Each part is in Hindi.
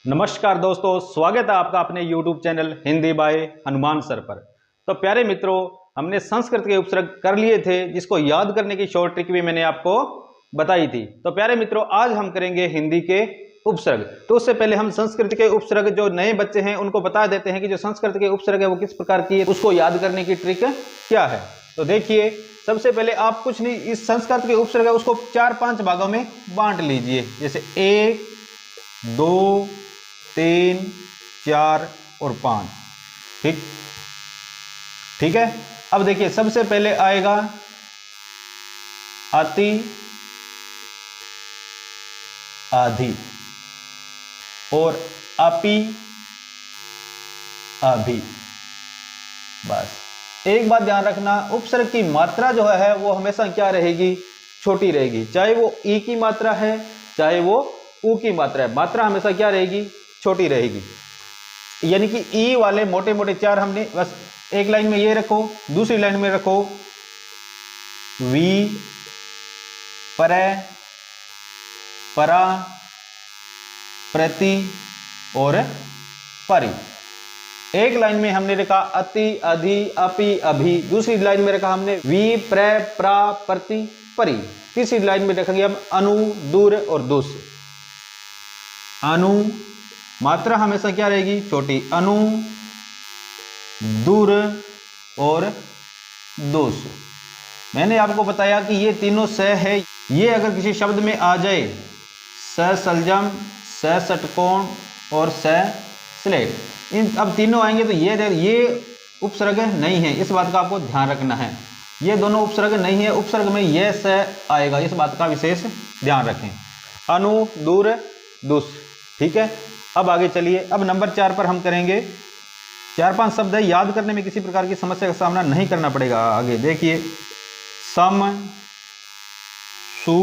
नमस्कार दोस्तों, स्वागत है आपका अपने YouTube channel Hindi by Hanuman sir पर। तो प्यारे मित्रों, हमने संस्कृत के उपसर्ग कर लिए थे, जिसको याद करने की शॉर्ट ट्रिक भी मैंने आपको बताई थी। तो प्यारे मित्रों, आज हम करेंगे हिंदी के उपसर्ग। तो उससे पहले हम संस्कृत के उपसर्ग, जो नए बच्चे हैं उनको बता देते हैं कि जो संस्कृत के उपसर्ग है वो किस प्रकार की है, उसको याद करने की ट्रिक क्या है। तो देखिए, सबसे पहले आप कुछ नहीं, इस संस्कृत के उपसर्ग है उसको 4-5 भागों में बांट लीजिए। जैसे 1, 2, 3, 4 और 5। ठीक है। अब देखिए, सबसे पहले आएगा अति, आधी और अपि, अभी। बस एक बात ध्यान रखना, उपसर्ग की मात्रा जो है वो हमेशा क्या रहेगी? छोटी रहेगी। चाहे वो ई की मात्रा है, चाहे वो ऊ की मात्रा है, मात्रा हमेशा क्या रहेगी? छोटी रहेगी। यानी कि ई वाले मोटे मोटे 4 हमने बस एक लाइन में ये रखो, दूसरी लाइन में रखो वी, परे, परा, प्रति और परि। एक लाइन में हमने रखा अति, अधि, अपि, अभि। दूसरी लाइन में रखा हमने वी, प्र, प्रा, प्रति, परि। तीसरी लाइन में रखेंगे हम अनु, दूर और दुस। अनु मात्रा हमेशा क्या रहेगी? छोटी। अनु, दूर और दुस। मैंने आपको बताया कि ये तीनों स है। ये अगर किसी शब्द में आ जाए, स सलजम, स षटकोण और स स्लेट, इन अब तीनों आएंगे तो ये उपसर्ग नहीं है। इस बात का आपको ध्यान रखना है। ये दोनों उपसर्ग नहीं है, उपसर्ग में ये स आएगा, इस बात का विशेष ध्यान रखें। अनु, दूर, दुस। ठीक है। अब आगे चलिए, अब नंबर 4 पर हम करेंगे। 4-5 शब्द है, याद करने में किसी प्रकार की समस्या का सामना नहीं करना पड़ेगा। आगे देखिए, सम, सु,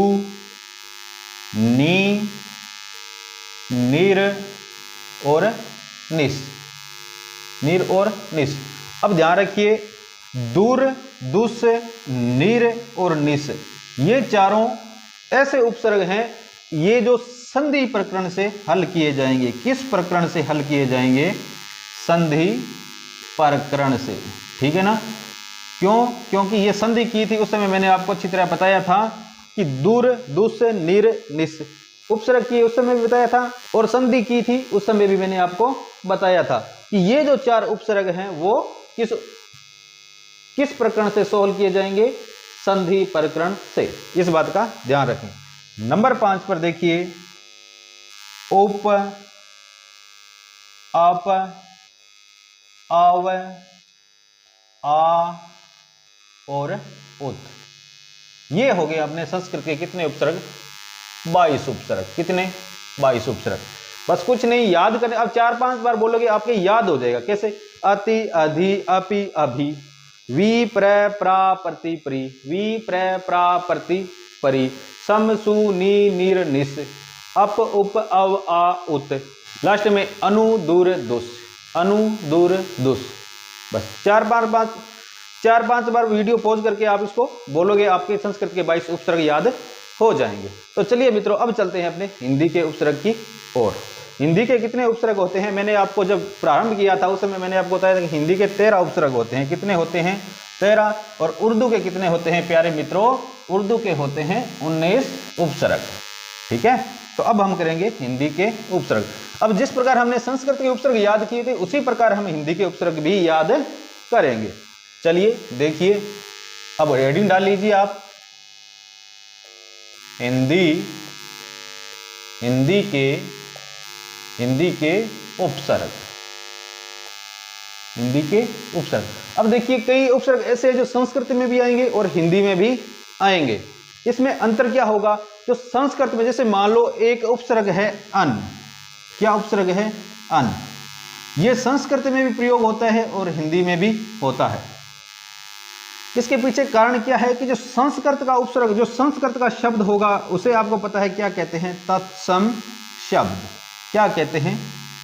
नी, नीर और निस। नीर और निस। अब ध्यान रखिए, दूर, दुस, नीर और निस, ये चारों ऐसे उपसर्ग हैं, ये जो संधि प्रकरण से हल किए जाएंगे। किस प्रकरण से हल किए जाएंगे? संधि प्रकरण से। ठीक है ना? क्यों? क्योंकि ये संधि की थी उस समय मैंने आपको अच्छी तरह बताया था कि दूर, दुस, नीर, निस उपसर्ग की उस समय भी बताया था, और संधि की थी उस समय भी मैंने आपको बताया था कि ये जो 4 उपसर्ग हैं वो किस प्रकरण से सोल्व किए जाएंगे? संधि प्रकरण से। इस बात का ध्यान रखें। नंबर 5 पर देखिए, उप, अप, अव, आ और उत। ये हो गए अपने संस्कृत के कितने उपसर्ग? 22 उपसर्ग। कितने? 22 उपसर्ग। बस कुछ नहीं, याद करने। अब 4-5 बार बोलोगे आपके याद हो जाएगा। कैसे? अति, अधि, अपि, अभि, वी, प्र, प्रा, प्रति, परि, वी, प्र, प्रा, प्रति, परि, सम, सु, नी, नीर, निस, अप, उप, अव, आ, उत। लास्ट में अनु, दूर, दुस। अनु, दूर, दुस। बस 4-5 बार वीडियो पॉज करके आप इसको बोलोगे, आपके संस्कृत के 22 उपसर्ग याद हो जाएंगे। तो चलिए मित्रों, अब चलते हैं अपने हिंदी के उपसर्ग की ओर। हिंदी के कितने उपसर्ग होते हैं? मैंने आपको जब प्रारंभ किया था उस समय मैंने आपको बताया था कि हिंदी के 13 उपसर्ग होते हैं। कितने होते हैं? 13। और उर्दू के कितने होते हैं प्यारे मित्रों? उर्दू के होते हैं 19 उपसर्ग। ठीक है। तो अब हम करेंगे हिंदी के उपसर्ग। अब जिस प्रकार हमने संस्कृत के उपसर्ग याद किए थे, उसी प्रकार हम हिंदी के उपसर्ग भी याद करेंगे। चलिए देखिए, अब हेडिंग डाल लीजिए आप, हिंदी के उपसर्ग। हिंदी के उपसर्ग। अब देखिए, कई उपसर्ग ऐसे हैं जो संस्कृत में भी आएंगे और हिंदी में भी आएंगे। इसमें अंतर क्या होगा? जो संस्कृत में, जैसे मान लो एक उपसर्ग है अन। क्या उपसर्ग है? अन। यह संस्कृत में भी प्रयोग होता है और हिंदी में भी होता है। इसके पीछे कारण क्या है कि जो संस्कृत का उपसर्ग, जो संस्कृत का शब्द होगा, उसे आपको पता है क्या कहते हैं? तत्सम शब्द। क्या कहते हैं?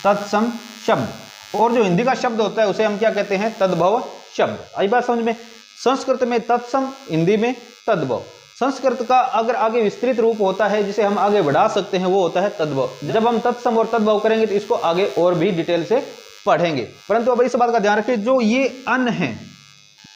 तत्सम शब्द। और जो हिंदी का शब्द होता है उसे हम क्या कहते हैं? तद्भव शब्द। आई बात समझ में? संस्कृत में तत्सम, हिंदी में तद्भव। संस्कृत का अगर आगे विस्तृत रूप होता है जिसे हम आगे बढ़ा सकते हैं, वो होता है तद्भव। जब हम तत्सम और तद्भव करेंगे तो इसको आगे और भी डिटेल से पढ़ेंगे। परंतु अब इस बात का ध्यान रखें, जो ये अन है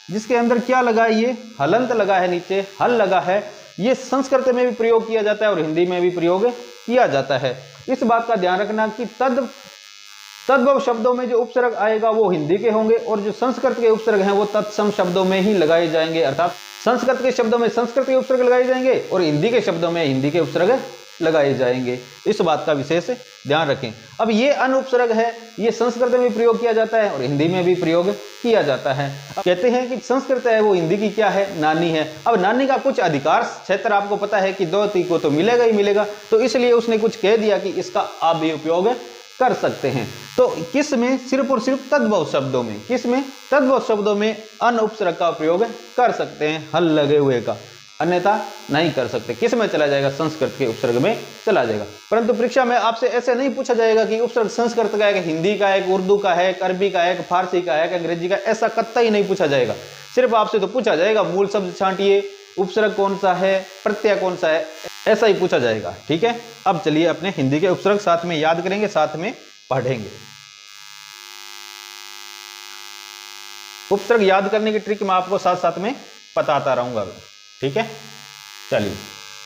जिसके अंदर क्या लगा है, ये हलंत लगा है, नीचे हल लगा है, ये संस्कृत में भी प्रयोग किया जाता है और हिंदी में भी प्रयोग किया जाता है। इस बात का ध्यान रखना कि तद्भव शब्दों में जो उपसर्ग आएगा वो हिंदी के होंगे और जो संस्कृत के उपसर्ग हैं वो तत्सम शब्दों में ही लगाए जाएंगे। अर्थात संस्कृत के शब्दों में संस्कृत के उपसर्ग लगाए जाएंगे और हिंदी के शब्दों में हिंदी के उपसर्ग लगाए जाएंगे। इस बात का विशेष ध्यान रखें। अब ये अन उपसर्ग है, ये संस्कृत में भी प्रयोग किया जाता है और हिंदी में भी प्रयोग किया जाता है। अब कहते हैं कि संस्कृत है वो हिंदी की क्या है, नानी है। अब नानी का कुछ अधिकार क्षेत्र आपको पता है कि द्वितीय को तो मिलेगा ही मिलेगा, तो इसलिए उसने कुछ कह दिया कि इसका आप भी उपयोग कर सकते हैं। तो किस में, सिर्फ और सिर्फ तद्भव शब्दों में, किस में, तद्भव शब्दों में अन उपसर्ग का प्रयोग कर सकते हैं, हल लगे हुए का, अन्यथा नहीं कर सकते। किस में चला जाएगा, संस्कृत के उपसर्ग में चला जाएगा। परंतु परीक्षा में आपसे ऐसे नहीं पूछा जाएगा कि उपसर्ग संस्कृत का है, हिंदी का है, उर्दू का है, अरबी का है, फारसी का है, अंग्रेजी का, ऐसा कतई नहीं पूछा जाएगा। सिर्फ आपसे तो पूछा जाएगा मूल शब्द छांटिए, उपसर्ग कौन सा है, प्रत्यय कौन सा है, ऐसा ही पूछा जाएगा। ठीक है, अब चलिए अपने हिंदी के उपसर्ग साथ में याद करेंगे, साथ में पढ़ेंगे। उपसर्ग याद करने की ट्रिक मैं आपको साथ साथ में बताता रहूंगा। ठीक है, चलिए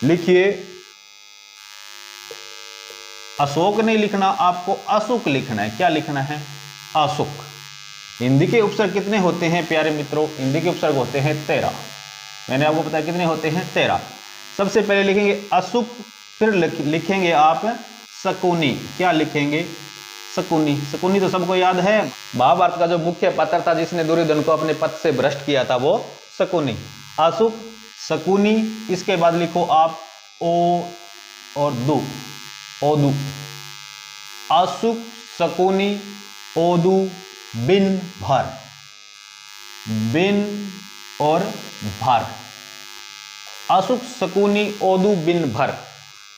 लिखिए। अशोक नहीं लिखना, आपको अशुक लिखना है। क्या लिखना है, अशुक। हिंदी के उपसर्ग कितने होते हैं प्यारे मित्रों, हिंदी के उपसर्ग होते हैं 13। मैंने आपको बताया कितने होते हैं, 13। सबसे पहले लिखेंगे अशुक, फिर लिखेंगे आप शकुनी। क्या लिखेंगे, शकुनी। शकुनी तो सबको याद है, महाभारत का जो मुख्य पात्र था जिसने दुर्योधन को अपने पद से भ्रष्ट किया था, वो शकुनी। अशुक, शकुनी। इसके बाद लिखो आप ओ और दु, ओदू। अशुक, शकुनी, ओदू, बिन भर, बिन और भर। अशुक, शकुनी, ओदू, बिन भर।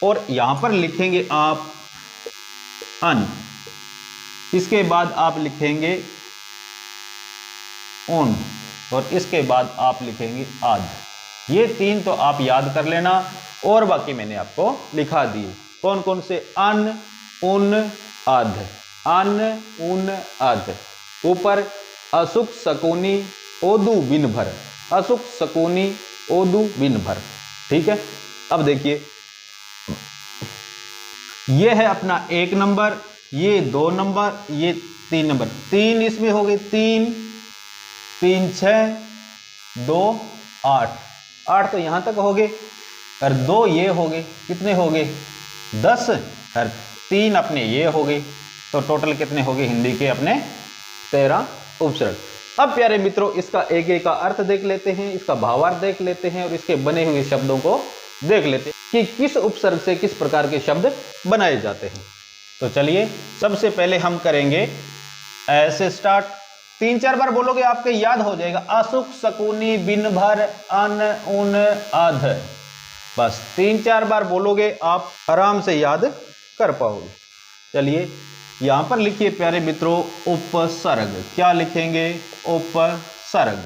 और यहां पर लिखेंगे आप अन, इसके बाद आप लिखेंगे उन, और इसके बाद आप लिखेंगे आद। ये 3 तो आप याद कर लेना, और बाकी मैंने आपको लिखा दिए। कौन कौन से, अन, उन, आद। अन, उन, आद। ऊपर अशुक, शकुनी, ओदू, बिन भर। अशुक, शकुनी, ओदू, बिन भर। ठीक है, अब देखिए, ये है अपना 1 नंबर, ये 2 नंबर, ये 3 नंबर। 3 इसमें हो गए, 3, 3, 6, 2, 8। 8 तो यहां तक हो गए, और 2 ये हो गए, कितने हो गए, 10, और 3 अपने ये हो गए। तो टोटल कितने हो गए हिंदी के अपने, 13 उपसर्ग। अब प्यारे मित्रों, इसका एक एक का अर्थ देख लेते हैं, इसका भावार्थ देख लेते हैं, और इसके बने हुए शब्दों को देख लेते हैं कि किस उपसर्ग से किस प्रकार के शब्द बनाए जाते हैं। तो चलिए, सबसे पहले हम करेंगे ऐसे स्टार्ट। 3-4 बार बोलोगे आपके याद हो जाएगा। अशुक, शकुनी, बिन भर, अन, उन, आध। बस 3-4 बार बोलोगे आप आराम से याद कर पाओगे। चलिए, यहां पर लिखिए प्यारे मित्रों उपसर्ग। क्या लिखेंगे, उपसर्ग।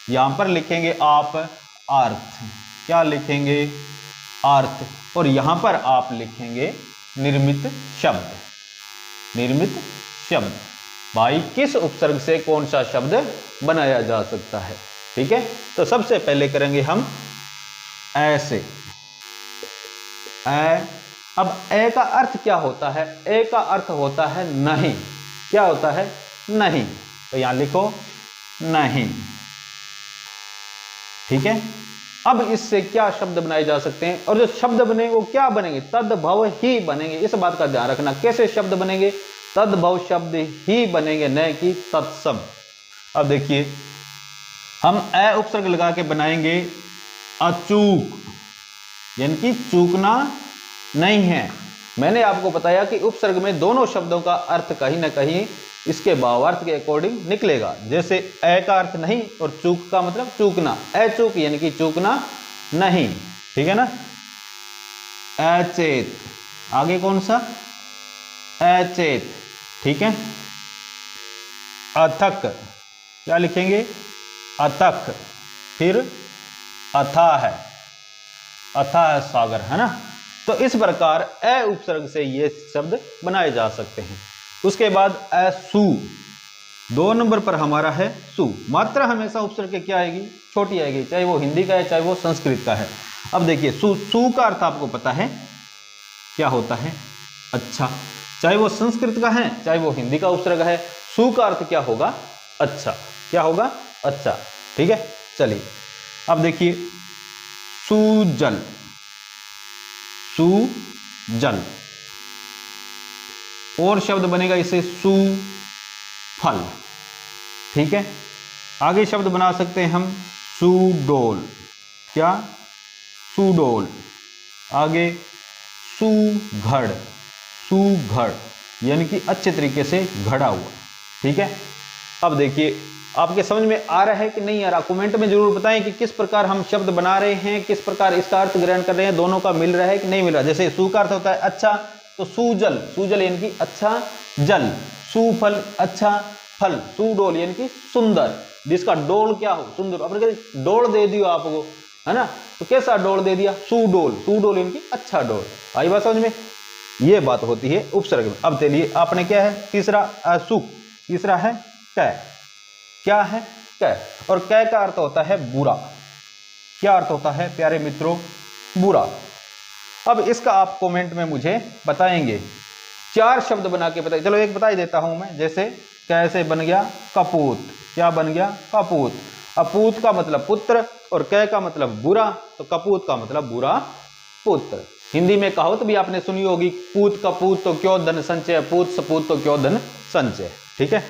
यहां पर लिखेंगे आप अर्थ। क्या लिखेंगे, अर्थ। और यहां पर आप लिखेंगे निर्मित शब्द। निर्मित शब्द, भाई किस उपसर्ग से कौन सा शब्द बनाया जा सकता है। ठीक है, तो सबसे पहले करेंगे हम ऐसे, ए। अब ए का अर्थ क्या होता है, ए का अर्थ होता है नहीं। क्या होता है, नहीं। तो यहां लिखो नहीं। ठीक है, अब इससे क्या शब्द बनाए जा सकते हैं, और जो शब्द बने वो क्या बनेंगे, तद्भव ही बनेंगे। इस बात का ध्यान रखना, कैसे शब्द बनेंगे, तद्भव शब्द ही बनेंगे, न कि तत्सम। अब देखिए, हम ए उपसर्ग लगा के बनाएंगे अचूक, यानी कि चूकना नहीं है। मैंने आपको बताया कि उपसर्ग में दोनों शब्दों का अर्थ कहीं ना कहीं इसके भावार्थ के अकॉर्डिंग निकलेगा। जैसे ए का अर्थ नहीं और चूक का मतलब चूकना, अचूक यानी कि चूकना नहीं। ठीक है ना, अचेत। आगे कौन सा, अचेत। ठीक है, अथक। क्या लिखेंगे, अथक। फिर अथाह है, अथाह सागर, है ना। तो इस प्रकार अ उपसर्ग से ये शब्द बनाए जा सकते हैं। उसके बाद असु, 2 नंबर पर हमारा है सु। मात्रा हमेशा उपसर्ग के क्या आएगी, छोटी आएगी, चाहे वो हिंदी का है चाहे वो संस्कृत का है। अब देखिए सु, सु का अर्थ आपको पता है क्या होता है, अच्छा। चाहे वो संस्कृत का है चाहे वो हिंदी का उपसर्ग है, सु का अर्थ क्या होगा, अच्छा। क्या होगा, अच्छा, ठीक है। चलिए अब देखिए सुजल, सुजल, और शब्द बनेगा इसे सुफल, ठीक है। आगे शब्द बना सकते हैं हम सुडोल, क्या, सुडोल। आगे सुघड़, सुघड़ यानी कि अच्छे तरीके से घड़ा हुआ, ठीक है। अब देखिए आपके समझ में आ रहा है कि नहीं आ रहा, कमेंट में जरूर बताएं कि किस प्रकार हम शब्द बना रहे हैं, किस प्रकार इसका अर्थ ग्रहण कर रहे हैं, दोनों का मिल रहा है कि नहीं मिल रहा। जैसे सु का अर्थ होता है अच्छा, तो सुजल, सुजल यानी कि अच्छा जल, सुफल अच्छा फल, सुडोल यानी कि सुंदर, जिसका डोल क्या हो, सुंदर। अपने डोल दे दियो आपको, है ना, तो कैसा डोल दे दिया, सुडोल, सुडोल यानी कि अच्छा डोल। आई बात समझ में, ये बात होती है उपसर्ग में। अब चलिए आपने क्या है, तीसरा असुख, तीसरा है कै, क्या है कै, और कै का अर्थ होता है बुरा। क्या अर्थ होता है प्यारे मित्रों, बुरा। अब इसका आप कमेंट में मुझे बताएंगे, 4 शब्द बना के बताइए। चलो एक बता ही देता हूं मैं, जैसे कैसे बन गया कपूत, क्या बन गया कपूत। अपूत का मतलब पुत्र और कै का मतलब बुरा, तो कपूत का मतलब बुरा पुत्र। हिंदी में कहावत भी आपने सुनी होगी, पूत कपूत तो क्यों धन संचय, पूत सपूत तो क्यों धन संचय, ठीक है।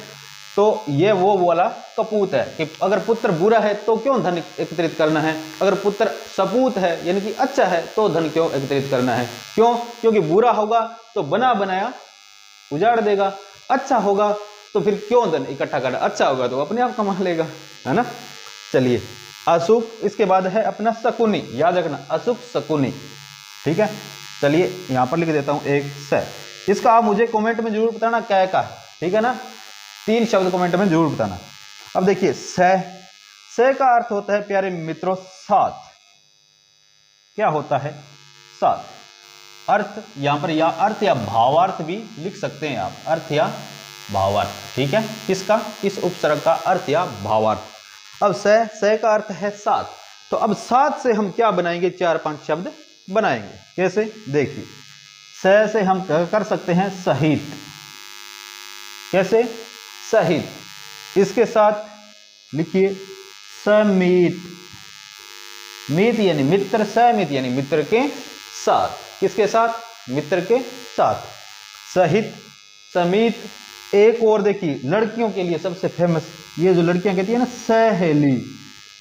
तो ये वो वाला कपूत है कि अगर पुत्र बुरा है तो क्यों धन एकत्रित करना है, अगर पुत्र सपूत है यानी कि अच्छा है तो धन क्यों एकत्रित करना है, क्यों, क्योंकि बुरा होगा तो बना बनाया उजाड़ देगा, अच्छा होगा तो फिर क्यों धन इकट्ठा करना, अच्छा होगा तो अपने आप कमा लेगा, है ना। चलिए असुख, इसके बाद है अपना शकुनी, याद रखना असुख शकुनी, ठीक है। चलिए यहां पर लिख देता हूं एक स, इसका आप मुझे कमेंट में जरूर बताना क्या का, ठीक है ना। 3 शब्द कमेंट में जरूर बताना। अब देखिए स का अर्थ होता है प्यारे मित्रों साथ, क्या होता है साथ। अर्थ यहां पर या अर्थ या भावार्थ भी लिख सकते हैं आप, अर्थ या भावार्थ, ठीक है। किसका, इस उपसर्ग का अर्थ या भावार्थ। अब स का अर्थ है साथ, तो अब साथ से हम क्या बनाएंगे, 4-5 शब्द बनाएंगे। कैसे, देखिए से हम कर सकते हैं सहित, कैसे, सहित। इसके साथ लिखिए समीत, मीत यानी मित्र, समित यानी मित्र के साथ, किसके साथ, मित्र के साथ, सहित, समीत। एक और देखिए लड़कियों के लिए सबसे फेमस, ये जो लड़कियां कहती है ना सहेली।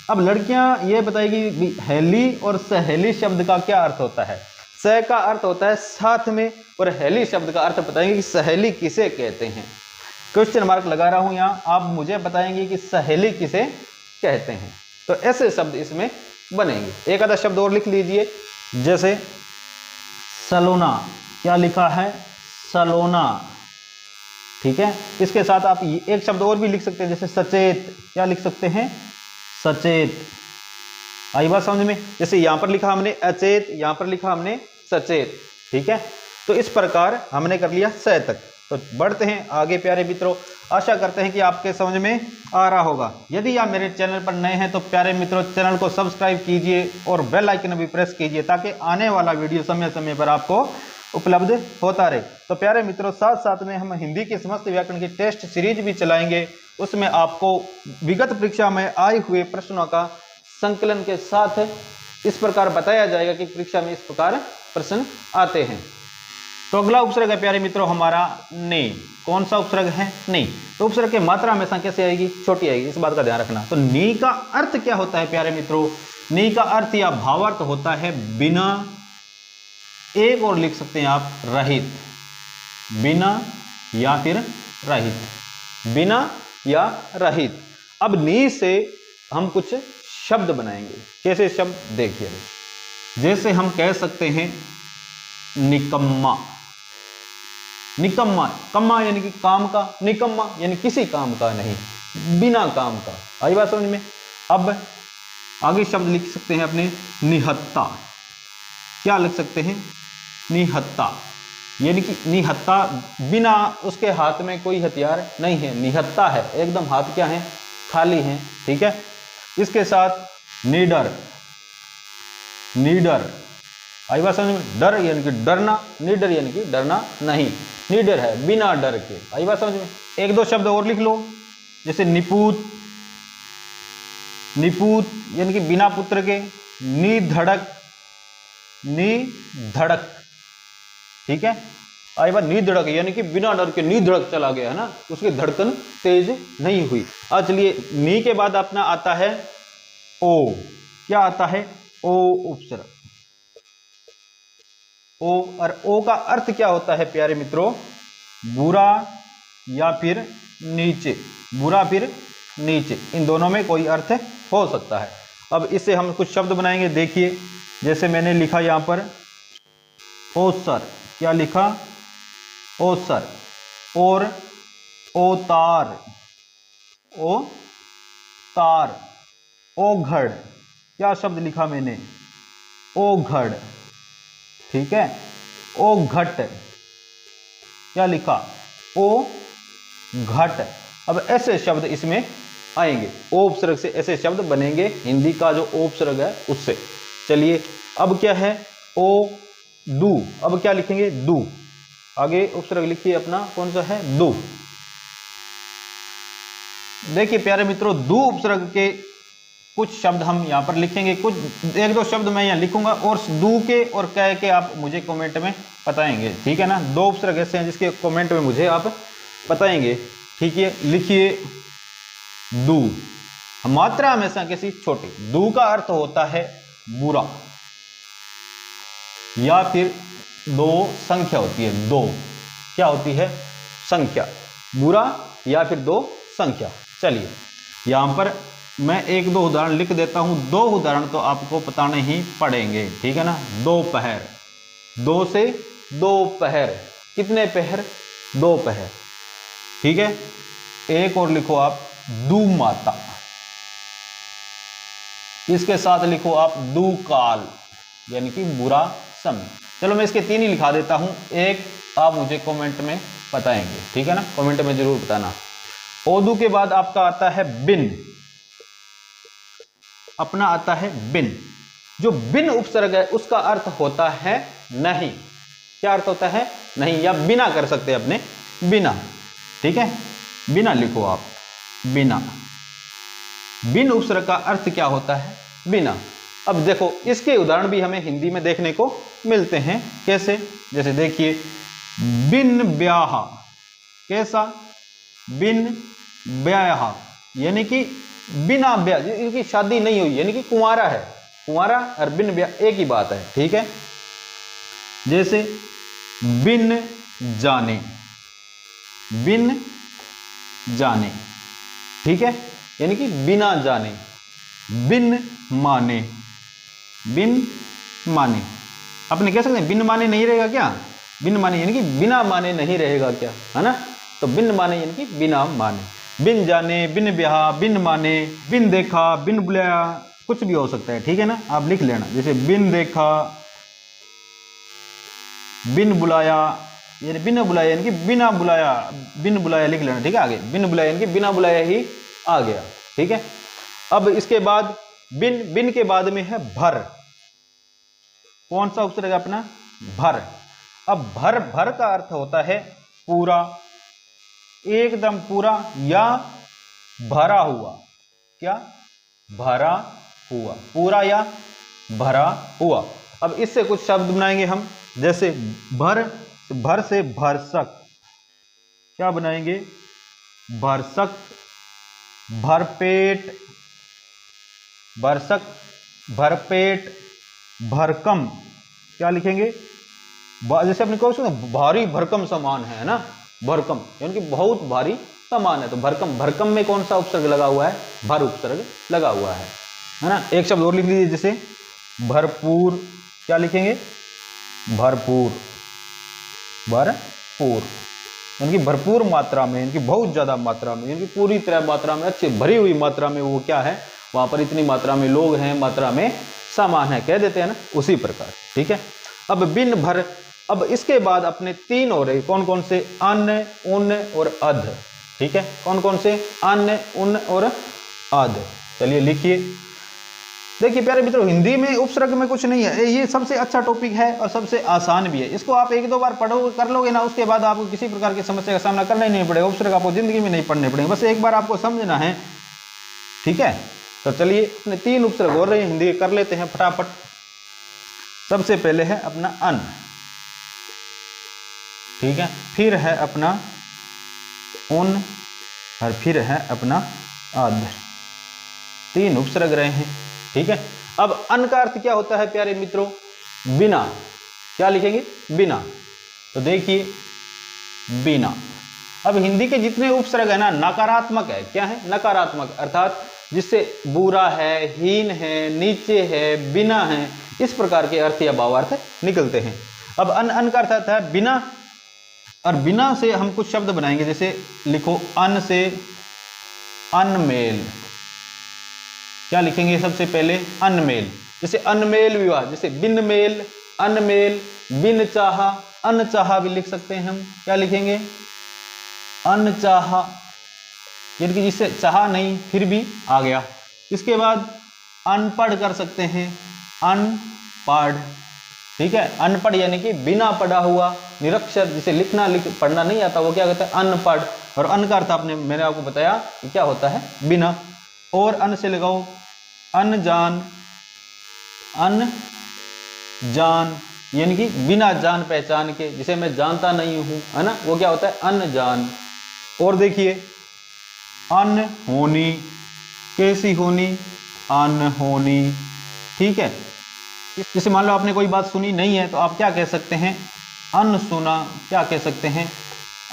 अब लड़कियां ये बताएगी हेली और सहेली शब्द का क्या अर्थ होता है। स का अर्थ होता है साथ में, और हेली शब्द का अर्थ बताएंगे कि सहेली किसे कहते हैं। क्वेश्चन मार्क लगा रहा हूं यहां, आप मुझे बताएंगे कि सहेली किसे कहते हैं। तो ऐसे शब्द इसमें बनेंगे। एक आधा शब्द और लिख लीजिए, जैसे सलोना, क्या लिखा है सलोना, ठीक है। इसके साथ आप एक शब्द और भी लिख सकते हैं, जैसे सचेत, क्या लिख सकते हैं सचेत। आई बात समझ में, जैसे यहां पर लिखा हमने अचेत, यहां पर लिखा हमने सचेत, ठीक है। तो इस प्रकार हमने कर लिया स तक। तो बढ़ते हैं आगे प्यारे मित्रों, आशा करते हैं कि आपके समझ में आ रहा होगा। यदि आप मेरे चैनल पर नए हैं तो प्यारे मित्रों चैनल को सब्सक्राइब कीजिए और बेल आइकन भी प्रेस कीजिए, ताकि आने वाला वीडियो समय समय पर आपको उपलब्ध होता रहे। तो प्यारे मित्रों साथ साथ में हम हिंदी के समस्त व्याकरण की टेस्ट सीरीज भी चलाएंगे, उसमें आपको विगत परीक्षा में आए हुए प्रश्नों का संकलन के साथ इस प्रकार बताया जाएगा कि परीक्षा में इस प्रकार प्रश्न आते हैं। तो अगला उपसर्ग है प्यारे मित्रों हमारा ने। कौन सा उपसर्ग है, ने। तो उपसर्ग की मात्रा हमेशा कैसे आएगी, छोटी आएगी, इस बात का ध्यान रखना। तो नी का अर्थ क्या होता है प्यारे मित्रों, नी का अर्थ या भावार्थ होता है बिना, एक और लिख सकते हैं आप रहित, बिना या फिर रहित, बिना या रहित। अब नी से हम कुछ शब्द बनाएंगे। कैसे शब्द, देखिए जैसे हम कह सकते हैं निकम्मा, निकम्मा, कम्मा यानी कि काम का, निकम्मा यानी किसी काम का नहीं, बिना काम का। आई बात समझ में। अब आगे शब्द लिख सकते हैं अपने निहत्ता, क्या लिख सकते हैं, निहत्ता, यानी कि निहत्ता बिना उसके हाथ में कोई हथियार नहीं है, निहत्ता है, एकदम हाथ क्या है, खाली है। ठीक है, इसके साथ निडर, निडर आई बात समझ में, डर यानी कि डरना, निडर यानी कि डरना नहीं, निडर है बिना डर के, आई बात समझ में। एक दो शब्द और लिख लो, जैसे निपूत, निपूत यानी कि बिना पुत्र के, निधड़क, निधड़क, ठीक है, आई बात, निधड़क यानी कि बिना डर के निधड़क चला गया है ना, उसकी धड़कन तेज नहीं हुई। अब चलिए, नी के बाद अपना आता है ओ, क्या आता है, ओ उपसर्ग, ओ, और ओ का अर्थ क्या होता है प्यारे मित्रों, बुरा या फिर नीचे, बुरा फिर नीचे, इन दोनों में कोई अर्थ हो सकता है। अब इससे हम कुछ शब्द बनाएंगे, देखिए, जैसे मैंने लिखा यहां पर ओसर, क्या लिखा, ओसर, और ओतार, ओ तार, ओघड़, क्या शब्द लिखा मैंने, ओघड़, ठीक है, ओघट, क्या लिखा, ओ घट। अब ऐसे शब्द इसमें आएंगे, ओ उपसर्ग से ऐसे शब्द बनेंगे, हिंदी का जो ओ उपसर्ग है उससे। चलिए, अब क्या है, ओ दू, अब क्या लिखेंगे, दू, आगे उपसर्ग लिखिए अपना, कौन सा है, दू। देखिए प्यारे मित्रों, दू उपसर्ग के कुछ शब्द हम यहाँ पर लिखेंगे, कुछ एक दो शब्द मैं यहाँ लिखूंगा, और दू के और कह के आप मुझे कमेंट में बताएंगे, ठीक है ना। दो उपसर्ग ऐसे हैं जिसके कमेंट में मुझे आप बताएंगे, ठीक है। लिखिए, दू, मात्रा हमेशा कैसी, छोटी, दू का अर्थ होता है बुरा, या फिर दो संख्या होती है, दो क्या होती है, संख्या, बुरा या फिर दो संख्या। चलिए, यहां पर मैं एक दो उदाहरण लिख देता हूं, दो उदाहरण तो आपको बताने ही पड़ेंगे, ठीक है ना। दोपहर, दो से दोपहर, कितने पहर, दो पहर, ठीक है। एक और लिखो आप, दुमाता, इसके साथ लिखो आप दुकाल, यानी कि बुरा समय। चलो मैं इसके तीन ही लिखा देता हूं, एक आप मुझे कमेंट में बताएंगे, ठीक है ना, कमेंट में जरूर बताना। ओदू के बाद आपका आता है बिन, अपना आता है बिन। जो बिन उपसर्ग है उसका अर्थ होता है नहीं, क्या अर्थ होता है, नहीं, या बिना कर सकते अपने, बिना, ठीक है, बिना लिखो आप, बिना। बिन उपसर्ग का अर्थ क्या होता है, बिना। अब देखो, इसके उदाहरण भी हमें हिंदी में देखने को मिलते हैं, कैसे, जैसे देखिए, बिन ब्याह, कैसा, बिन ब्याह यानी कि बिना ब्याह, इनकी शादी नहीं हुई, यानी कि कुंवारा है, कुंवारा और बिन ब्याह एक ही बात है, ठीक है। जैसे बिन जाने, बिन जाने, ठीक है, यानी कि बिना जाने। बिन माने, बिन माने, अपने कह सकते हैं बिन माने नहीं रहेगा क्या, बिन माने यानी कि बिना माने नहीं रहेगा क्या, है ना। तो बिन माने यानी कि बिना माने। बिन जाने, बिन ब्याह, बिन माने, बिन देखा, बिन बुलाया, कुछ भी हो सकता है, ठीक है ना, आप लिख लेना। जैसे बिन देखा, बिन बुलाया, यानी बिना बुलाया यानी कि बिना बुलाया, बिन बुलाया लिख लेना, ठीक है। आगे बिन बुलाया यानी कि बिना बुलाया ही आ गया, ठीक है। अब इसके बाद बिन, बिन के बाद में है भर, कौन सा उपसर्ग है अपना, भर। अब भर, भर का अर्थ होता है पूरा, एकदम पूरा, या भरा हुआ, क्या, भरा हुआ, पूरा या भरा हुआ। अब इससे कुछ शब्द बनाएंगे हम, जैसे भर, भर से भरसक, क्या बनाएंगे, भरसक, भरपेट, भरसक, भरपेट, भरकम, क्या लिखेंगे, जैसे अपने को भारी भरकम सामान है ना, भरकम यानी कि बहुत भारी सामान है, तो भरकम, भरकम में कौन सा उपसर्ग लगा हुआ है, भर उपसर्ग लगा हुआ है ना। एक शब्द और लिख लीजिए, जैसे भरपूर, क्या लिखेंगे, भरपूर, भरपूर यानी कि भरपूर मात्रा में, यानी कि बहुत ज्यादा मात्रा में, यानी कि पूरी तरह मात्रा में, अच्छी भरी हुई मात्रा में, वो क्या है, वहां पर इतनी मात्रा में लोग हैं, मात्रा में समान है, कह देते हैं ना, उसी प्रकार। ठीक है, अब बिन भर, अब इसके बाद अपने 3 हो रहे, कौन कौन से? अन्न, उन और अध। ठीक है, कौन कौन से? अन्न, उन और अध। चलिए लिखिए। देखिए प्यारे मित्रों, हिंदी में उपसर्ग में कुछ नहीं है, ये सबसे अच्छा टॉपिक है और सबसे आसान भी है। इसको आप 1-2 बार पढ़ो कर लोगे ना, उसके बाद आपको किसी प्रकार की समस्या का सामना करना ही नहीं पड़ेगा। उपसर्ग आपको जिंदगी में नहीं पढ़ने पड़ेंगे, बस एक बार आपको समझना है। ठीक है, तो चलिए अपने 3 उपसर्ग हो रहे हैं हिंदी कर लेते हैं फटाफट। सबसे पहले है अपना अन्न, ठीक है, फिर है अपना उन और फिर है अपना अध। 3 उपसर्ग रहे हैं। ठीक है, अब अन्न का अर्थ क्या होता है प्यारे मित्रों? बिना। क्या लिखेंगे? बिना। तो देखिए बिना। अब हिंदी के जितने उपसर्ग है ना, नकारात्मक है। क्या है? नकारात्मक, अर्थात जिससे बुरा है, हीन है, नीचे है, बिना है, इस प्रकार के अर्थ या भावार्थ निकलते हैं। अब अन्न का अर्थ आता है बिना, और बिना से हम कुछ शब्द बनाएंगे, जैसे लिखो अन्न से अनमेल। क्या लिखेंगे? सबसे पहले अनमेल, जैसे अनमेल विवाह, जैसे बिन मेल, अनमेल, बिन चाहा, अनचाहा भी लिख सकते हैं हम। क्या लिखेंगे? अनचाहा, यानी कि जिससे चाहा नहीं फिर भी आ गया। इसके बाद अनपढ़ कर सकते हैं, अनपढ़। ठीक है, अनपढ़ यानी कि बिना पढ़ा हुआ, निरक्षर, जिसे लिखना पढ़ना नहीं आता, वो क्या कहता है? अनपढ़। और अन का अर्थ मैंने आपको बताया कि क्या होता है? बिना। और अन से लगाओ अनजान, अनजान यानी कि बिना जान पहचान के, जिसे मैं जानता नहीं हूं, है ना, वो क्या होता है? अनजान। और देखिए अनहोनी, कैसी होनी? अनहोनी। ठीक है, जैसे मान लो आपने कोई बात सुनी नहीं है, तो आप क्या कह सकते हैं? अनसुना। क्या कह सकते हैं?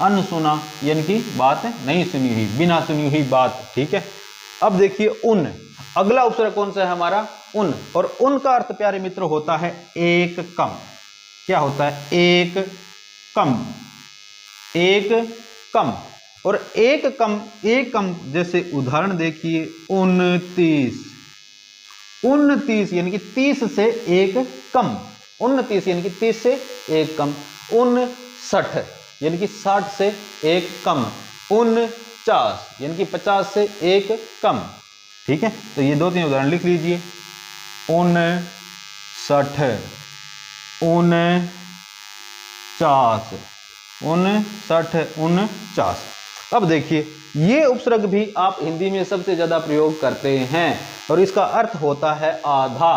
अनसुना, यानी कि बात नहीं सुनी हुई, बिना सुनी हुई बात। ठीक है, अब देखिए उन, अगला उपसर्ग कौन सा है हमारा? उन। और उन का अर्थ प्यारे मित्र होता है एक कम। क्या होता है? एक कम, एक कम। और एक कम, एक कम, जैसे उदाहरण देखिए 29, 29 यानी कि 30 से एक कम, 29 यानी कि 30 से एक कम। 59 यानी कि 60 से एक कम। 49 यानी कि 50 से एक कम। ठीक है, तो ये 2-3 उदाहरण लिख लीजिए। 59, 49, 59, 49। अब देखिए ये उपसर्ग भी आप हिंदी में सबसे ज्यादा प्रयोग करते हैं और इसका अर्थ होता है आधा।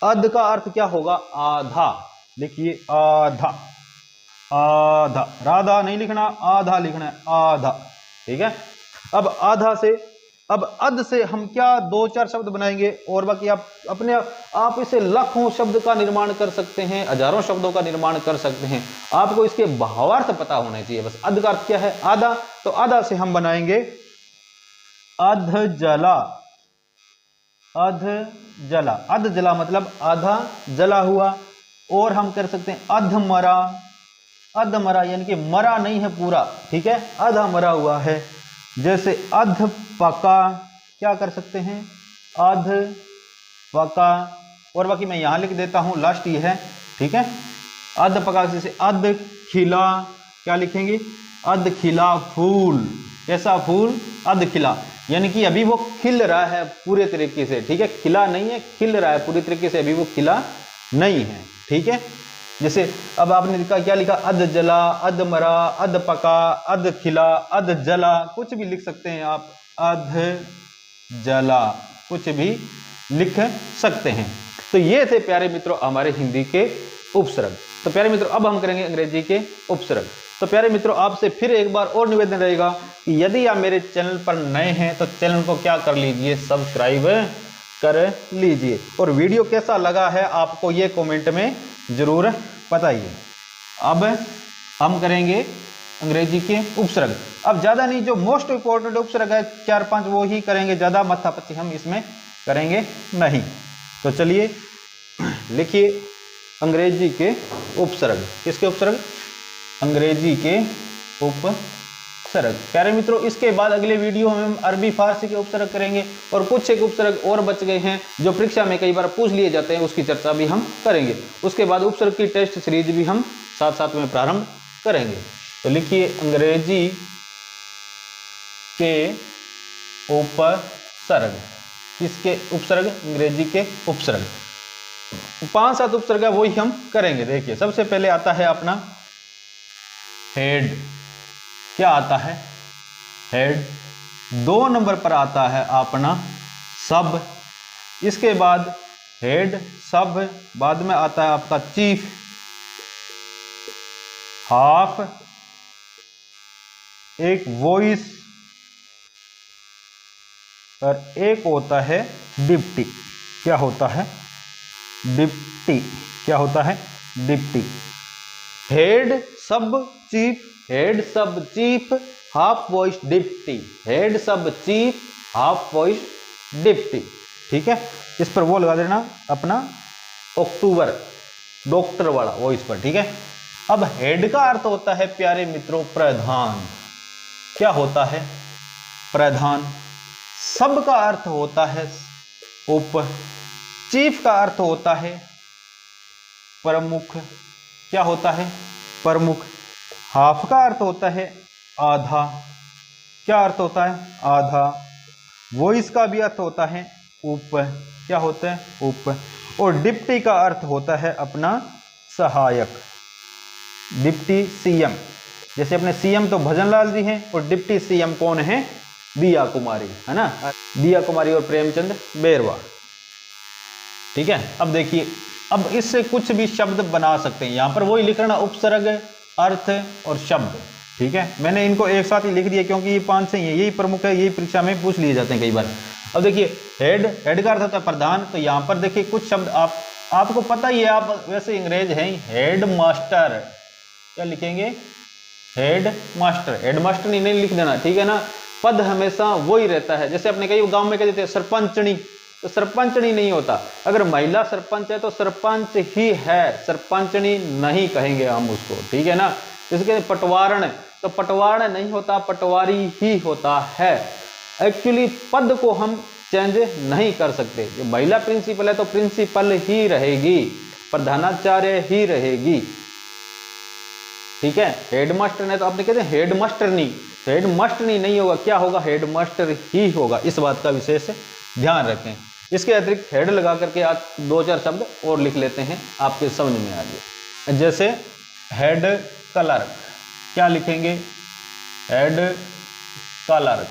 अध का अर्थ क्या होगा? आधा। लिखिए आधा, आधा, राधा नहीं लिखना, आधा लिखना है, आधा। ठीक है, अब आधा से, अब अध से हम क्या 2-4 शब्द बनाएंगे, और बाकी आप अपने आप इसे लाखों शब्द का निर्माण कर सकते हैं, हजारों शब्दों का निर्माण कर सकते हैं। आपको इसके भावार्थ पता होने चाहिए बस। अध का अर्थ क्या है? आधा। तो आधा से हम बनाएंगे अध जला, अध जला, अध जला मतलब आधा जला हुआ। और हम कर सकते हैं अध मरा, अध मरा यानी कि मरा नहीं है पूरा। ठीक है, आधा मरा हुआ है। जैसे अध पका, क्या कर सकते हैं? अध पका। और बाकी मैं यहां लिख देता हूं, लास्ट ही है। ठीक है, अध पका। जैसे अध खिला, क्या लिखेंगे? अध खिला फूल। कैसा फूल? अध खिला, यानी कि अभी वो खिल रहा है पूरे तरीके से। ठीक है, खिला नहीं है, खिल रहा है पूरी तरीके से, अभी वो खिला नहीं है। ठीक है, जैसे अब आपने लिखा, क्या लिखा? अध जला, अध मरा, अध पका, अध खिला, अध जला, कुछ भी लिख सकते हैं आप। अध जला कुछ भी लिख सकते हैं। तो ये थे प्यारे मित्रों हमारे हिंदी के उपसर्ग। तो प्यारे मित्रों अब हम करेंगे अंग्रेजी के उपसर्ग। तो प्यारे मित्रों आपसे फिर एक बार और निवेदन रहेगा कि यदि आप मेरे चैनल पर नए हैं तो चैनल को क्या कर लीजिए? सब्सक्राइब कर लीजिए। और वीडियो कैसा लगा है आपको ये कमेंट में जरूर बताइए। अब हम करेंगे अंग्रेजी के उपसर्ग। अब ज्यादा नहीं, जो मोस्ट इंपोर्टेंट उपसर्ग है 4-5 वो ही करेंगे, ज्यादा माथापच्ची हम इसमें करेंगे नहीं। तो चलिए लिखिए अंग्रेजी के उपसर्ग। किसके उपसर्ग? अंग्रेजी के उपसर्ग। उपसर्ग। प्यारे मित्रों, इसके बाद अगले वीडियो में हम अरबी फारसी के उपसर्ग करेंगे और कुछ एक उपसर्ग और बच गए हैं जो परीक्षा में कई बार पूछ लिए जाते हैं, उसकी चर्चा भी हम करेंगे। उसके बाद उपसर्ग की टेस्ट सीरीज भी हम साथ साथ में प्रारंभ करेंगे। तो लिखिए अंग्रेजी के उपसर्ग। किसके उपसर्ग? अंग्रेजी के उपसर्ग। 5-7 उपसर्ग है वही हम करेंगे। देखिए सबसे पहले आता है अपना हेड। क्या आता है? हेड। 2 नंबर पर आता है अपना सब। इसके बाद हेड सब, बाद में आता है आपका चीफ, हाफ, एक वॉइस और एक होता है डिप्टी। क्या होता है? डिप्टी। क्या होता है? डिप्टी। हेड सब चीफ, हेड सब chief, half voice deputy. Head सब चीफ, हाफ वॉइस डिप्टी। ठीक है, इस पर वो लगा देना अपना अक्टूबर डॉक्टर वाला वॉइस पर। ठीक है, अब हेड का अर्थ होता है प्यारे मित्रों प्रधान। क्या होता है? प्रधान। सब का अर्थ होता है उप। चीफ का अर्थ होता है प्रमुख। क्या होता है? प्रमुख। हाफ का अर्थ होता है आधा। क्या अर्थ होता है? आधा। वॉइस का भी अर्थ होता है उप। क्या होता है? उप। और डिप्टी का अर्थ होता है अपना सहायक। डिप्टी सीएम, जैसे अपने सीएम तो भजन लाल जी हैं और डिप्टी सीएम कौन है? दिया कुमारी, है ना? दिया कुमारी और प्रेमचंद बेरवा। ठीक है, अब देखिए, अब इससे कुछ भी शब्द बना सकते हैं। यहां पर वही लिख लेना उपसर्ग, अर्थ और शब्द। ठीक है, मैंने इनको एक साथ ही लिख दिया क्योंकि ये 5 से ही है, यही प्रमुख है, यही परीक्षा में पूछ लिए जाते हैं कई बार। अब देखिए हेड, हेड का अर्थ होता है प्रधान। तो यहां पर देखिए कुछ शब्द आपको पता ही है, आप वैसे अंग्रेज हैं। हेड मास्टर, क्या लिखेंगे? Head master. हेड मास्टर नहीं लिख देना, ठीक है ना? पद हमेशा वही रहता है। जैसे अपने कई गांव में कह देते हैं सरपंचनी, तो सरपंचनी नहीं होता। अगर महिला सरपंच है तो सरपंच ही है, सरपंचनी नहीं कहेंगे हम उसको। ठीक है ना? जैसे पटवारण, तो पटवारण नहीं होता, पटवारी ही होता है। एक्चुअली पद को हम चेंज नहीं कर सकते। जो महिला प्रिंसिपल है तो प्रिंसिपल ही रहेगी, प्रधानाचार्य ही रहेगी। ठीक है, हेडमास्टर ने तो आपने कहते हैं हेडमास्टरनी, हेडमास्टरनी नहीं होगा, क्या होगा? हेडमास्टर ही होगा। इस बात का विशेष ध्यान रखें। इसके अतिरिक्त हेड लगा करके आज 2-4 शब्द और लिख लेते हैं, आपके समझ में आ जाए। जैसे हेड क्लर्क, क्या लिखेंगे? Head clerk.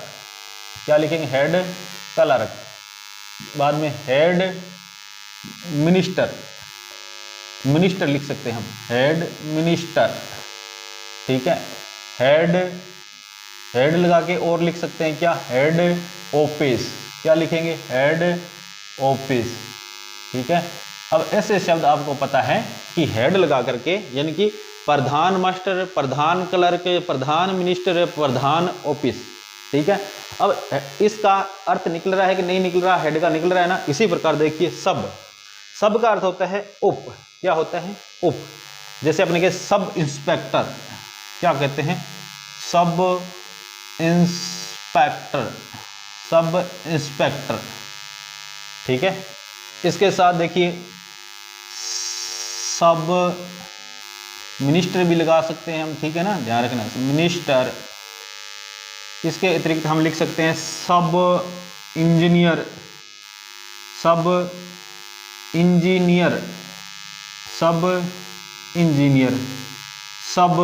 क्या लिखेंगे? Head clerk. बाद में हेड मिनिस्टर, मिनिस्टर लिख सकते हैं हम, हेड मिनिस्टर। ठीक है, हेड, हेड लगा के और लिख सकते हैं क्या? Head office. क्या लिखेंगे? Head office. ठीक है, अब ऐसे शब्द आपको पता है कि हेड लगा करके, यानी कि प्रधान मास्टर, प्रधान क्लर्क, प्रधान मिनिस्टर, प्रधान ऑफिस। ठीक है, अब इसका अर्थ निकल रहा है कि नहीं निकल रहा? हेड का निकल रहा है ना। इसी प्रकार देखिए सब, सब का अर्थ होता है उप। क्या होता है? उप। जैसे अपने के सब इंस्पेक्टर, क्या कहते हैं? Sub inspector, sub inspector. ठीक है, इसके साथ देखिए सब मिनिस्टर भी लगा सकते हैं हम। ठीक है ना, ध्यान रखना, मिनिस्टर। इसके अतिरिक्त हम लिख सकते हैं सब इंजीनियर, सब इंजीनियर, सब इंजीनियर, सब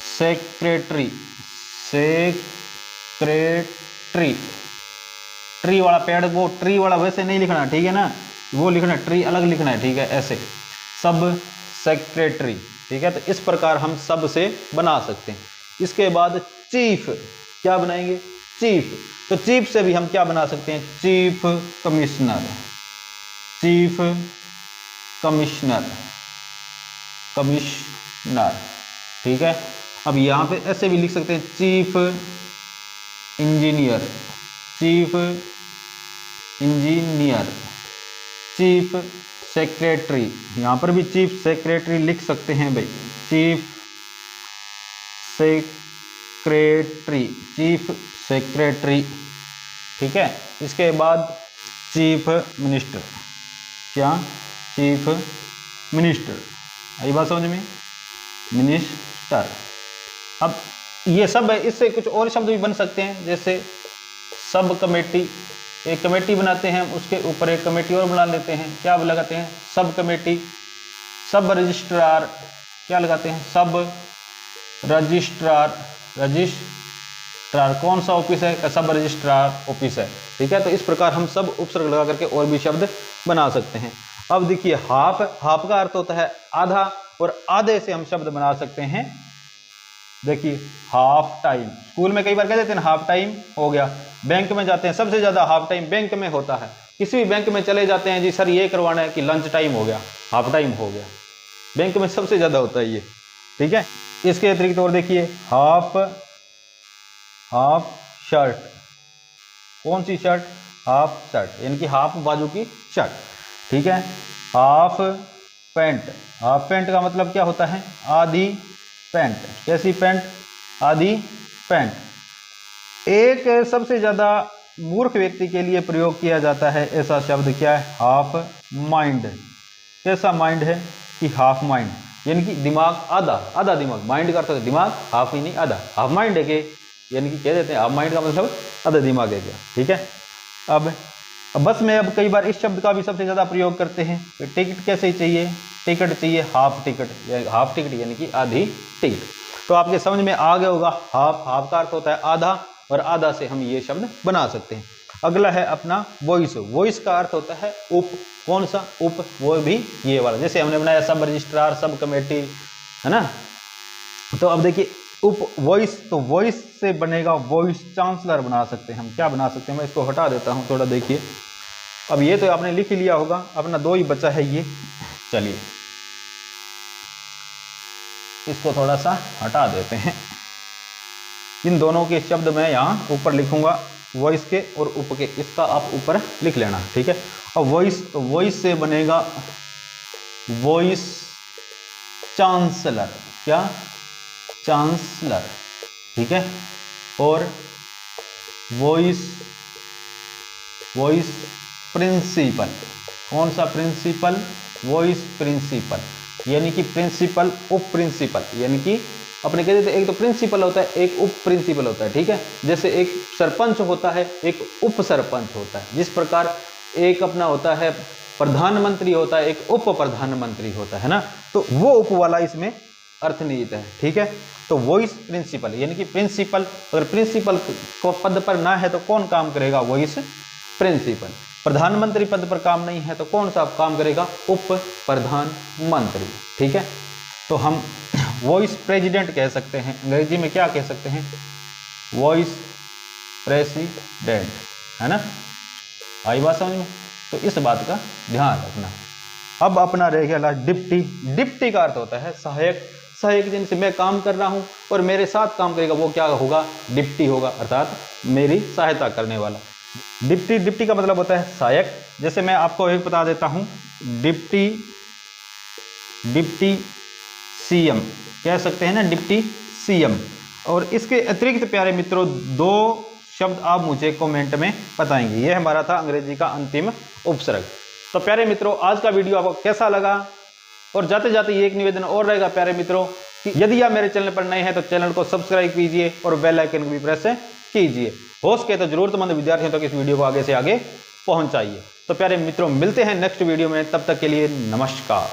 सेक्रेटरी, सेक्रेटरी। ट्री वाला पेड़, वो ट्री वाला वैसे नहीं लिखना, ठीक है ना? वो लिखना, ट्री अलग लिखना है। ठीक है, ऐसे सब सेक्रेटरी। ठीक है, तो इस प्रकार हम सब से बना सकते हैं। इसके बाद चीफ, क्या बनाएंगे? चीफ। तो चीफ से भी हम क्या बना सकते हैं? Chief commissioner, chief commissioner, commissioner. ठीक है, अब यहां पे ऐसे भी लिख सकते हैं chief engineer, chief engineer, chief secretary. यहां पर भी चीफ सेक्रेटरी लिख सकते हैं भाई, चीफ सेक्रेटरी, चीफ सेक्रेटरी, ठीक है। इसके बाद चीफ मिनिस्टर, क्या, चीफ मिनिस्टर, आई बात समझ में, मिनिस्टर। अब ये सब है, इससे कुछ और शब्द भी बन सकते हैं, जैसे सब कमेटी, एक कमेटी बनाते हैं, उसके ऊपर एक कमेटी और बना लेते हैं, क्या लगाते हैं, सब कमेटी। सब रजिस्ट्रार, क्या लगाते हैं, सब रजिस्ट्रार, रजिस्ट्रार कौन सा ऑफिस है, सब रजिस्ट्रार ऑफिस है, ठीक है। तो इस प्रकार हम सब उपसर्ग लगा करके और भी शब्द बना सकते हैं। अब देखिए हाफ, हाफ का अर्थ होता है आधा, और आधे से हम शब्द बना सकते हैं, देखिए हाफ टाइम, स्कूल में कई बार कह देते हैं ना हाफ टाइम हो गया। बैंक में जाते हैं, सबसे ज्यादा हाफ टाइम बैंक में होता है, किसी भी बैंक में चले जाते हैं, जी सर ये करवाना है कि लंच टाइम हो गया, हाफ टाइम हो गया, बैंक में सबसे ज्यादा होता है ये, ठीक है। इसके अतिरिक्त और देखिए हाफ, हाफ शर्ट, कौन सी शर्ट, हाफ शर्ट, यानी कि हाफ बाजू की शर्ट, ठीक है। हाफ पैंट, हाफ पैंट का मतलब क्या होता है, आधी पैंट, कैसी पैंट, आधी पैंट। एक सबसे ज्यादा मूर्ख व्यक्ति के लिए प्रयोग किया जाता है ऐसा शब्द क्या है, हाफ माइंड। कैसा माइंड है कि हाफ माइंड, यानी कि दिमाग आधा, आधा दिमाग, माइंड का अर्थ है दिमाग, हाफ ही नहीं आधा, हाफ माइंड है कि, यानी कि कह देते हैं हाफ माइंड का मतलब आधा दिमाग है क्या, ठीक है। अब बस में अब कई बार इस शब्द का भी सबसे ज्यादा प्रयोग करते हैं। टिकट कैसे चाहिए, टिकट चाहिए हाफ टिकट, हाफ टिकट यानी कि आधी टिकट। तो आपके समझ में आ गया होगा, हाफ, हाफ का अर्थ होता है आधा, और आधा से हम ये शब्द बना सकते हैं। अगला है अपना वॉइस, वॉइस का अर्थ होता है उप, कौन सा उप, वो भी ये वाला, जैसे हमने बनाया सब रजिस्ट्रार, सब कमेटी, है ना। तो अब देखिए उप वॉइस, तो वॉइस से बनेगा वॉइस चांसलर बना सकते हैं हम, क्या बना सकते हैं, मैं इसको हटा देता हूं थोड़ा, देखिए अब ये तो आपने लिख ही लिया होगा, अपना दो ही बचा है ये, चलिए इसको थोड़ा सा हटा देते हैं। इन दोनों के शब्द मैं यहाँ ऊपर लिखूंगा, वॉइस के और उप के, इसका आप ऊपर लिख लेना, ठीक है। अब वॉइस, तो वॉइस से बनेगा वॉइस चांसलर, क्या, चांसलर, ठीक है। और वॉइस, वॉइस प्रिंसिपल, कौन सा प्रिंसिपल, वॉइस प्रिंसिपल, यानी कि प्रिंसिपल उप प्रिंसिपल, यानी कि अपने कहते थे एक तो प्रिंसिपल होता है, एक उप प्रिंसिपल होता है, ठीक है। जैसे एक सरपंच होता है, एक उप सरपंच होता है, जिस प्रकार एक अपना होता है प्रधानमंत्री होता है, एक उप प्रधानमंत्री होता है ना, तो वो उप वाला इसमें अर्थ निहित है, ठीक है। तो वॉइस प्रिंसिपल यानी कि प्रिंसिपल, अगर प्रिंसिपल को पद पर ना है तो कौन काम करेगा, वॉइस प्रिंसिपल। प्रधानमंत्री पद पर काम नहीं है तो कौन सा काम करेगा, उप प्रधानमंत्री, ठीक है। तो हम वॉइस प्रेसिडेंट कह सकते हैं, अंग्रेजी में क्या कह सकते हैं, वॉइस प्रेसिडेंट, है ना, आई बात समझ में। तो इस बात का ध्यान रखना। अब अपना रह गया डिप्टी, डिप्टी का अर्थ होता है सहायक, सहायक जिनसे मैं काम कर रहा हूं और मेरे साथ काम करेगा वो क्या होगा, डिप्टी होगा, अर्थात मेरी सहायता करने वाला। डिप्टी, डिप्टी का मतलब होता है सहायक। जैसे मैं आपको एक बता देता हूं, डिप्टी, डिप्टी सीएम कह सकते हैं ना, डिप्टी सीएम। और इसके अतिरिक्त प्यारे मित्रों दो शब्द आप मुझे कमेंट में बताएंगे। यह हमारा था अंग्रेजी का अंतिम उपसर्ग। तो प्यारे मित्रों आज का वीडियो आपको कैसा लगा, और जाते जाते ये एक निवेदन और रहेगा प्यारे मित्रों कि यदि आप मेरे चैनल पर नए हैं तो चैनल को सब्सक्राइब कीजिए और बेल आइकन को भी प्रेस कीजिए। हो सके तो जरूरतमंद विद्यार्थियों तक इस वीडियो को आगे से आगे पहुंचाइए। तो प्यारे मित्रों मिलते हैं नेक्स्ट वीडियो में, तब तक के लिए नमस्कार।